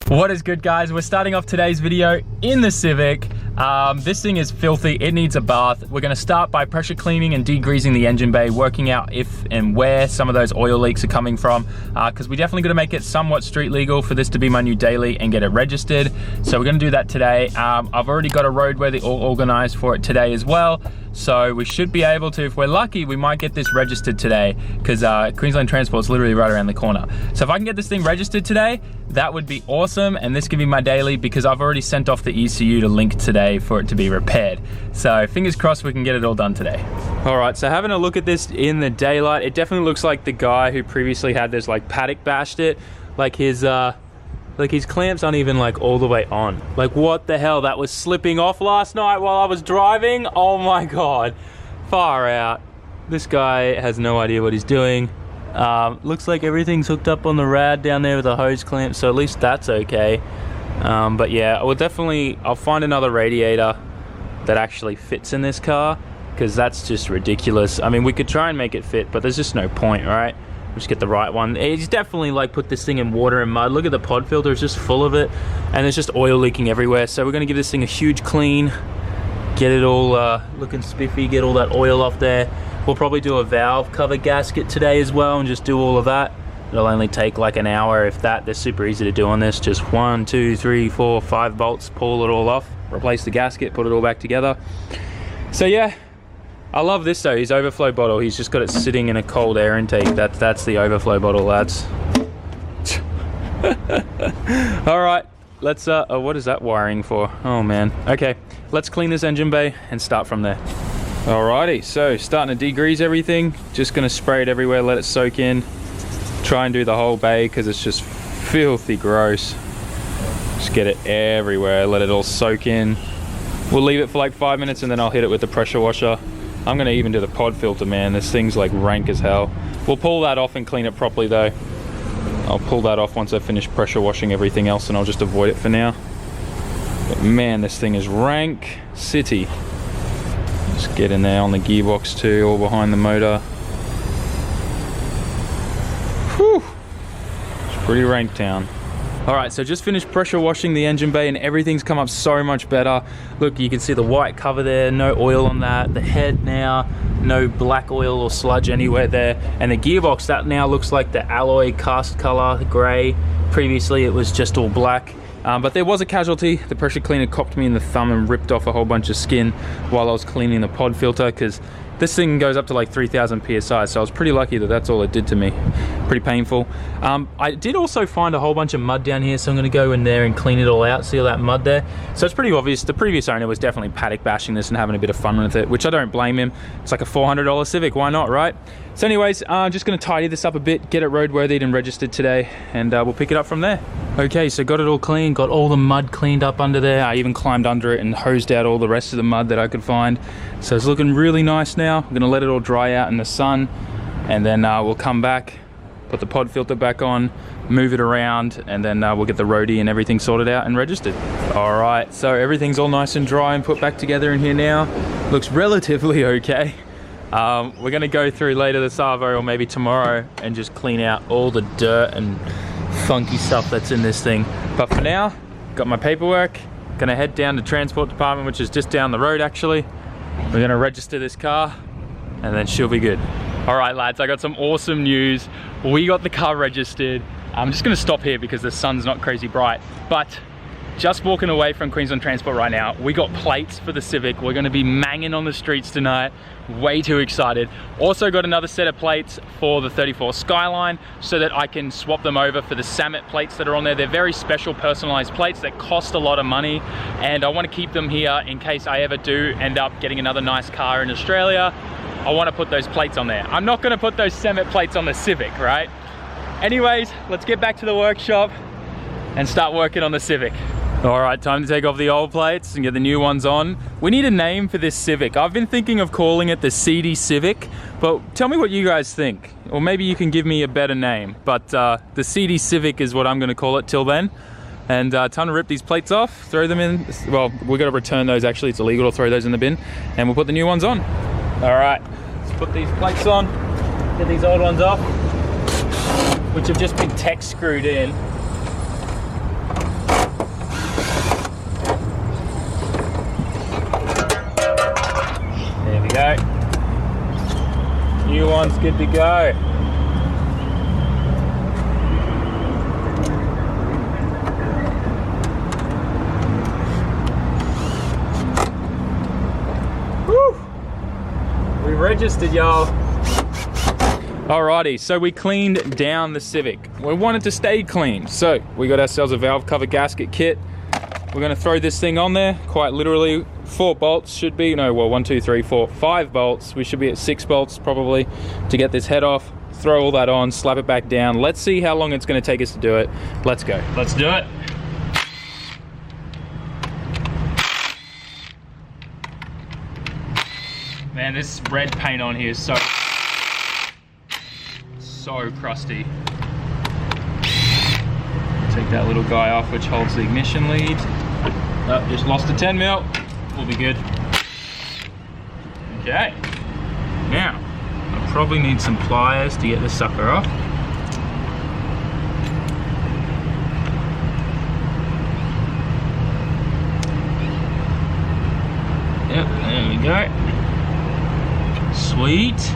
What is good, guys? We're starting off today's video in the Civic. This thing is filthy. It needs a bath. We're going to start by pressure cleaning and degreasing the engine bay, working out if and where some of those oil leaks are coming from, because we definitely got to make it somewhat street legal for this to be my new daily and get it registered. So we're going to do that today. I've already got a roadworthy all organized for it today as well. So we should be able to, if we're lucky, we might get this registered today, because Queensland Transport is literally right around the corner. So if I can get this thing registered today, that would be awesome, and this can be my daily, because I've already sent off the ECU to Link today for it to be repaired. So fingers crossed we can get it all done today. All right, so having a look at this in the daylight, it definitely looks like the guy who previously had this like paddock bashed it, like his clamps aren't even like all the way on. Like what the hell, that was slipping off last night while I was driving. Oh my God, far out. This guy has no idea what he's doing. Looks like everything's hooked up on the rad down there with a hose clamp, so at least that's okay. But yeah, I'll find another radiator that actually fits in this car, because that's just ridiculous. I mean, we could try and make it fit, but there's just no point, right? Just get the right one. He's definitely like put this thing in water and mud. Look at the pod filter, it's just full of it, and there's just oil leaking everywhere. So we're gonna give this thing a huge clean, get it all looking spiffy, get all that oil off there. We'll probably do a valve cover gasket today as well and just do all of that. It'll only take like an hour, if that. They're super easy to do on this. Just 1, 2, 3, 4, 5 bolts, pull it all off, replace the gasket, put it all back together. So yeah, I love this though, his overflow bottle. He's just got it sitting in a cold air intake. That's the overflow bottle, lads. All right, let's, oh, what is that wiring for? Oh man. Okay, let's clean this engine bay and start from there. Alrighty, so starting to degrease everything. Just gonna spray it everywhere, let it soak in. Try and do the whole bay, because it's just filthy gross. Just get it everywhere, let it all soak in. We'll leave it for like 5 minutes and then I'll hit it with the pressure washer. I'm gonna even do the pod filter, man. This thing's like rank as hell. We'll pull that off and clean it properly though. I'll pull that off once I finish pressure washing everything else, and I'll just avoid it for now. But man, this thing is rank city. Just get in there on the gearbox too, all behind the motor. Whew, it's pretty rank town. All right, so just finished pressure washing the engine bay and everything's come up so much better. Look, you can see the white cover there, no oil on that. The head now, no black oil or sludge anywhere there. And the gearbox, that now looks like the alloy cast color, gray. Previously it was just all black. But there was a casualty. The pressure cleaner copped me in the thumb and ripped off a whole bunch of skin while I was cleaning the pod filter, because this thing goes up to like 3,000 PSI, so I was pretty lucky that that's all it did to me. Pretty painful. I did also find a whole bunch of mud down here, so I'm gonna go in there and clean it all out. See all that mud there? So it's pretty obvious the previous owner was definitely paddock bashing this and having a bit of fun with it, which I don't blame him. It's like a $400 Civic, why not, right? So anyways, I'm just gonna tidy this up a bit, get it roadworthy and registered today, and we'll pick it up from there. Okay, so got it all clean, got all the mud cleaned up under there. I even climbed under it and hosed out all the rest of the mud that I could find. So it's looking really nice now. I'm gonna let it all dry out in the sun, and then we'll come back, put the pod filter back on, move it around, and then we'll get the roadie and everything sorted out and registered. All right, so everything's all nice and dry and put back together in here now. Looks relatively okay. We're gonna go through later this Arvo or maybe tomorrow and just clean out all the dirt and funky stuff that's in this thing. But for now, got my paperwork, gonna head down to transport department, which is just down the road actually. We're gonna register this car and then she'll be good. All right, lads, I got some awesome news. We got the car registered. I'm just gonna stop here because the sun's not crazy bright, but just walking away from Queensland Transport right now, we got plates for the Civic. We're gonna be manging on the streets tonight. Way too excited. Also got another set of plates for the 34 Skyline so that I can swap them over for the SAMMIT plates that are on there. They're very special personalized plates that cost a lot of money, and I wanna keep them here in case I ever do end up getting another nice car in Australia. I wanna put those plates on there. I'm not gonna put those SAMMIT plates on the Civic, right? Anyways, let's get back to the workshop and start working on the Civic. All right, time to take off the old plates and get the new ones on. We need a name for this Civic. I've been thinking of calling it the CD Civic, but tell me what you guys think. Or maybe you can give me a better name, but the CD Civic is what I'm gonna call it till then. And time to rip these plates off, throw them in. Well, we're gonna return those actually. It's illegal to throw those in the bin, and we'll put the new ones on. All right, let's put these plates on, get these old ones off, which have just been Tex screwed in. one's good to go. Woo! We registered, y'all. Alrighty, so we cleaned down the Civic. We wanted to stay clean, so we got ourselves a valve cover gasket kit. We're gonna throw this thing on there, quite literally. 4 bolts should be, no, well, 1, 2, 3, 4, 5 bolts. We should be at 6 bolts probably to get this head off. Throw all that on, slap it back down. Let's see how long it's gonna take us to do it. Let's go. Let's do it. Man, this red paint on here is so crusty. Take that little guy off which holds the ignition lead. Oh, just lost a 10 mil. We'll be good. Okay. Now, I probably need some pliers to get this sucker off. Yep, there we go. Sweet.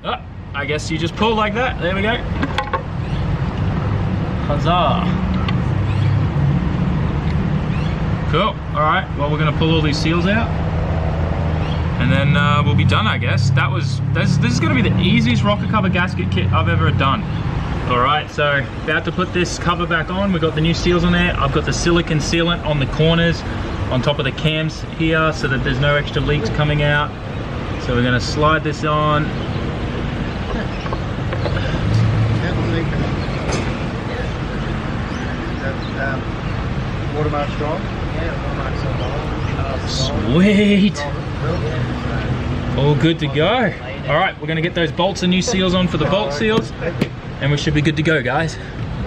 Oh, I guess you just pull like that. There we go. Huzzah. Cool. All right. Well, we're gonna pull all these seals out, and then we'll be done, I guess. This is gonna be the easiest rocker cover gasket kit I've ever done. All right. So about to put this cover back on. We've got the new seals on there. I've got the silicone sealant on the corners, on top of the cams here, so that there's no extra leaks coming out. So we're gonna slide this on. Watermark strong? Sweet! All good to go. All right, we're gonna get those bolts and new seals on for the bolt seals, and we should be good to go, guys.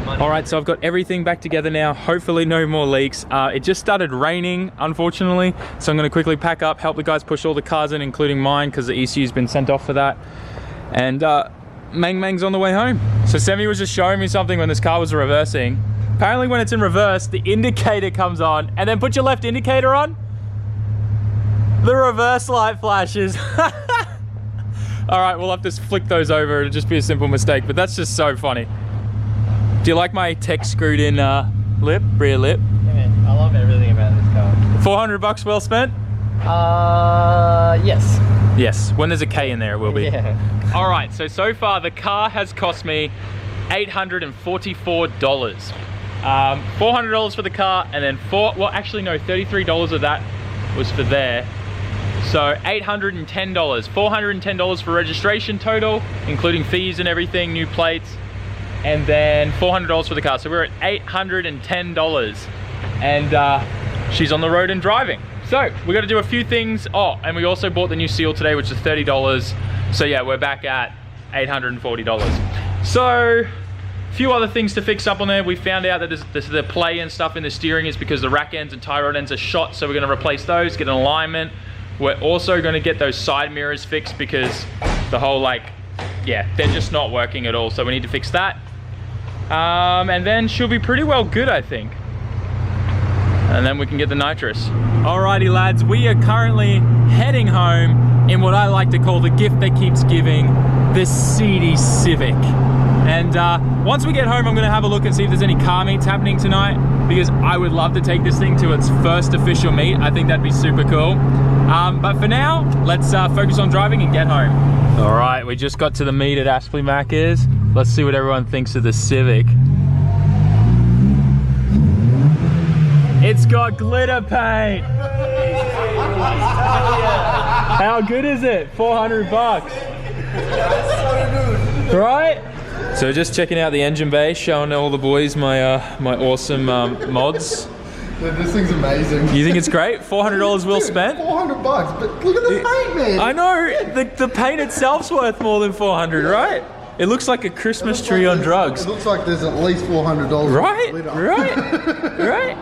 All right, so I've got everything back together now. Hopefully no more leaks. It just started raining, unfortunately, so I'm gonna quickly pack up, help the guys push all the cars in, including mine, because the ECU's been sent off for that. And Mang's on the way home. So Semi was just showing me something when this car was reversing. Apparently when it's in reverse, the indicator comes on, and then put your left indicator on, the reverse light flashes. All right, we'll have to flick those over. It'll just be a simple mistake, but that's just so funny. Do you like my tech screwed in rear lip? Yeah, man, I love everything about this car. $400 well spent? Yes. Yes, when there's a K in there, it will be. Yeah. All right, so far the car has cost me $844. $400 for the car, and then $33 of that was for there. So $810, $410 for registration total, including fees and everything, new plates, and then $400 for the car. So we're at $810, and she's on the road and driving. So we got to do a few things. Oh, and we also bought the new seal today, which is $30. So yeah, we're back at $840. So a few other things to fix up on there. We found out that the play and stuff in the steering is because the rack ends and tie rod ends are shot, so we're going to replace those, get an alignment. We're also going to get those side mirrors fixed because the whole, yeah, they're just not working at all, so we need to fix that. And then she'll be pretty well good, I think. And then we can get the nitrous. Alrighty lads, we are currently heading home in what I like to call the gift that keeps giving, the seedy Civic. And once we get home, I'm gonna have a look and see if there's any car meets happening tonight, because I would love to take this thing to its first official meet. I think that'd be super cool. But for now, let's focus on driving and get home. All right, we just got to the meet at Aspley Macca's. Let's see what everyone thinks of the Civic. It's got glitter paint. How good is it? $400. Right? So just checking out the engine bay, showing all the boys my my awesome mods. This thing's amazing. You think it's great? $400 well spent? $400, but look at the paint, man. I know, the paint itself's worth more than $400, right? It looks like a Christmas tree on drugs. It looks like there's at least $400. Right, right.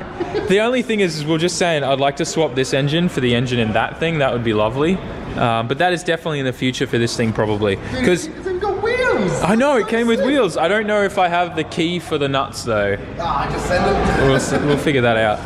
The only thing is we're just saying I'd like to swap this engine for the engine in that thing. That would be lovely. But that is definitely in the future for this thing probably. Because it's got wheels. I know, it came with wheels. I don't know if I have the key for the nuts though. Just send it. We'll figure that out.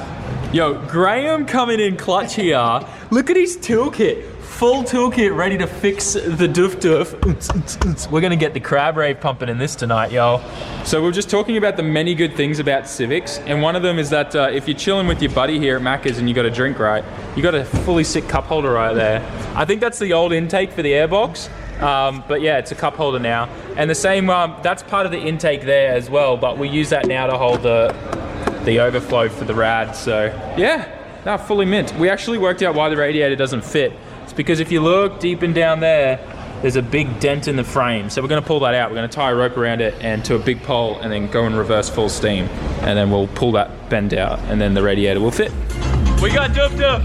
Yo, Graham coming in clutch here. Look at his toolkit. full toolkit ready to fix the doof. We're gonna get the crab rave pumping in this tonight, y'all. So we're just talking about the many good things about Civic'S, and one of them is that if you're chilling with your buddy here at Macca's and you got a drink, right, you got a fully sick cup holder right there. I think that's the old intake for the airbox, but yeah, it's a cup holder now. And the same, that's part of the intake there as well, but we use that now to hold the overflow for the rad. So yeah, no, fully mint. We actually worked out why the radiator doesn't fit. It's because if you look deep and down there, there's a big dent in the frame. So we're gonna pull that out. We're gonna tie a rope around it and to a big pole and then go in reverse full steam. And then we'll pull that bend out and then the radiator will fit. We got doof.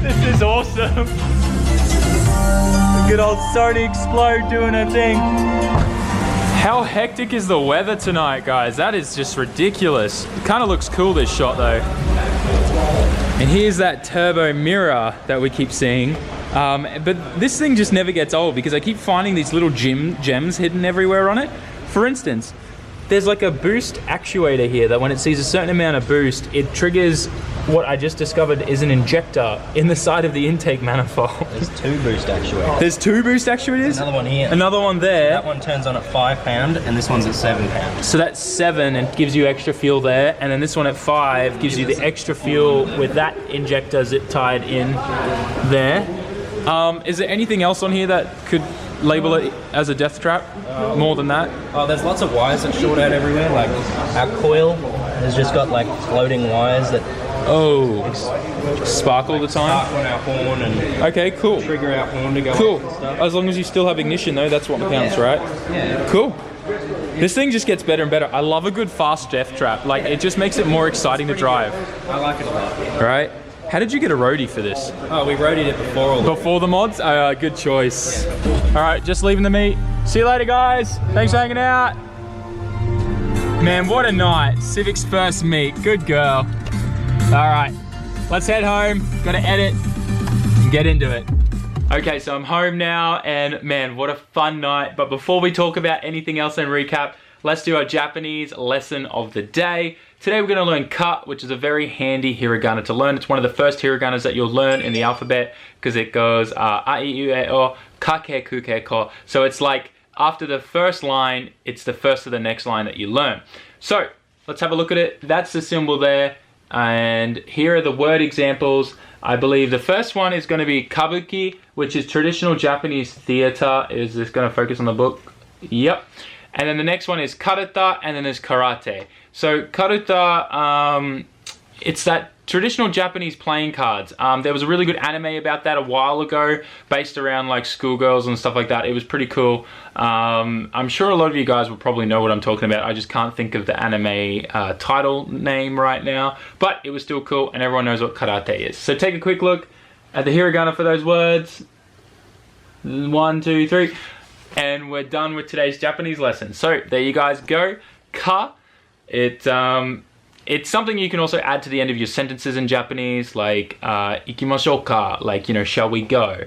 This is awesome. Good old Sony Explode doing her thing. How hectic is the weather tonight, guys? That is just ridiculous. It kind of looks cool, this shot though. And here's that turbo mirror that we keep seeing. But this thing just never gets old because I keep finding these little gems hidden everywhere on it. For instance, there's like a boost actuator here that when it sees a certain amount of boost, it triggers what I just discovered is an injector in the side of the intake manifold. There's 2 boost actuators. There's 2 boost actuators? Another one here. Another one there. That one turns on at 5 pound and this one's at 7 pound. So that's 7 and gives you extra fuel there, and then this one at 5 gives you the extra fuel with that injector zip tied in there. Is there anything else on here that could label it as a death trap? More than that? Oh, there's lots of wires that short out everywhere. Like our coil has just got like floating wires that spark all the time? Spark on our horn and okay, cool. Trigger our horn to go cool. off and stuff. As long as you still have ignition though, that's what counts, right? Yeah. Cool. This thing just gets better and better. I love a good fast death trap. Like, it just makes it more exciting to drive. Good. I like it a lot. Right? How did you get a roadie for this? Oh, we roadied it before. Before the mods? Good choice. All right, just leaving the meet. See you later, guys. Thanks for hanging out. Man, what a night. Civic's first meet. Good girl. All right, let's head home. Gotta edit and get into it. Okay, so I'm home now, and man, what a fun night. But before we talk about anything else and recap, let's do our Japanese lesson of the day. Today we're gonna learn ka, which is a very handy hiragana to learn. It's one of the first hiraganas that you'll learn in the alphabet because it goes a, I, U, E, O, ka, ke, ku, ke, ko. So it's like after the first line, it's the first of the next line that you learn. So let's have a look at it. That's the symbol there. And here are the word examples. I believe the first one is going to be kabuki, which is traditional Japanese theater. Is this going to focus on the book? Yep. And then the next one is karuta, and then there's karate. So karuta, it's that traditional Japanese playing cards. There was a really good anime about that a while ago, based around like schoolgirls and stuff like that. It was pretty cool. I'm sure a lot of you guys will probably know what I'm talking about. I just can't think of the anime title name right now, but it was still cool, and everyone knows what karate is. So take a quick look at the hiragana for those words. 1, 2, 3. And we're done with today's Japanese lesson. So there you guys go. Ka, it's something you can also add to the end of your sentences in Japanese, like ikimashou ka, like, you know, shall we go?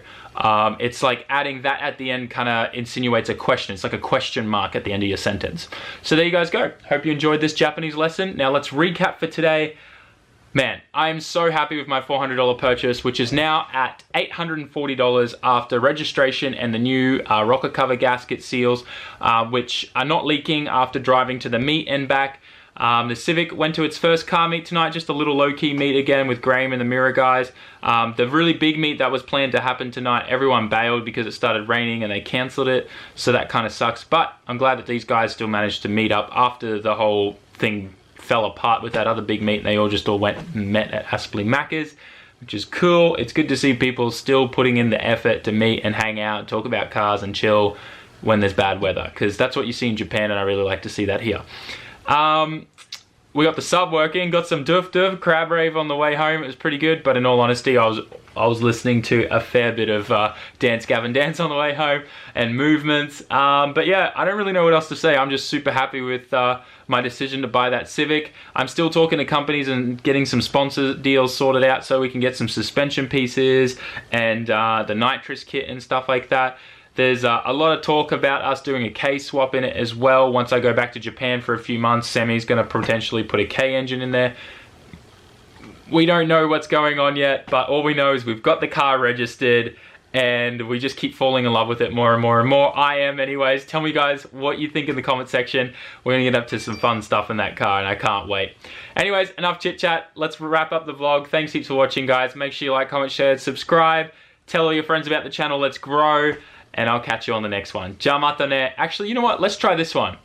It's like adding that at the end kind of insinuates a question. It's like a question mark at the end of your sentence. So there you guys go. Hope you enjoyed this Japanese lesson. Now let's recap for today. Man, I am so happy with my $400 purchase, which is now at $840 after registration and the new rocker cover gasket seals, which are not leaking after driving to the meet and back. The Civic went to its first car meet tonight, just a little low-key meet again with Graham and the Mirror guys. The really big meet that was planned to happen tonight, everyone bailed because it started raining and they cancelled it, so that kind of sucks. But I'm glad that these guys still managed to meet up after the whole thing fell apart with that other big meet, and they all went and met at Aspley Macca's, which is cool. It's good to see people still putting in the effort to meet and hang out, talk about cars and chill when there's bad weather, because that's what you see in Japan, and I really like to see that here. We got the sub working, got some doof crab rave on the way home. It was pretty good, but in all honesty, I was listening to a fair bit of Dance Gavin Dance on the way home and movements. But yeah, I don't really know what else to say. I'm just super happy with my decision to buy that Civic. I'm still talking to companies and getting some sponsor deals sorted out so we can get some suspension pieces and the nitrous kit and stuff like that. There's a lot of talk about us doing a K swap in it as well. Once I go back to Japan for a few months, Sammy's going to potentially put a K engine in there. We don't know what's going on yet, but all we know is we've got the car registered and we just keep falling in love with it more and more and more. I am anyways. Tell me guys what you think in the comment section. We're gonna get up to some fun stuff in that car and I can't wait. Anyways, enough chit chat. Let's wrap up the vlog. Thanks heaps for watching, guys. Make sure you like, comment, share, subscribe. Tell all your friends about the channel. Let's grow. And I'll catch you on the next one. Jamatane. Actually, you know what? Let's try this one.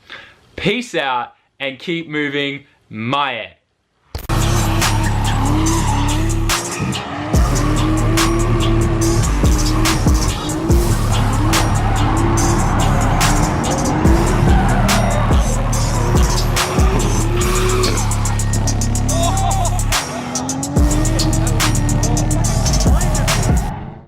Peace out and keep moving. Mae.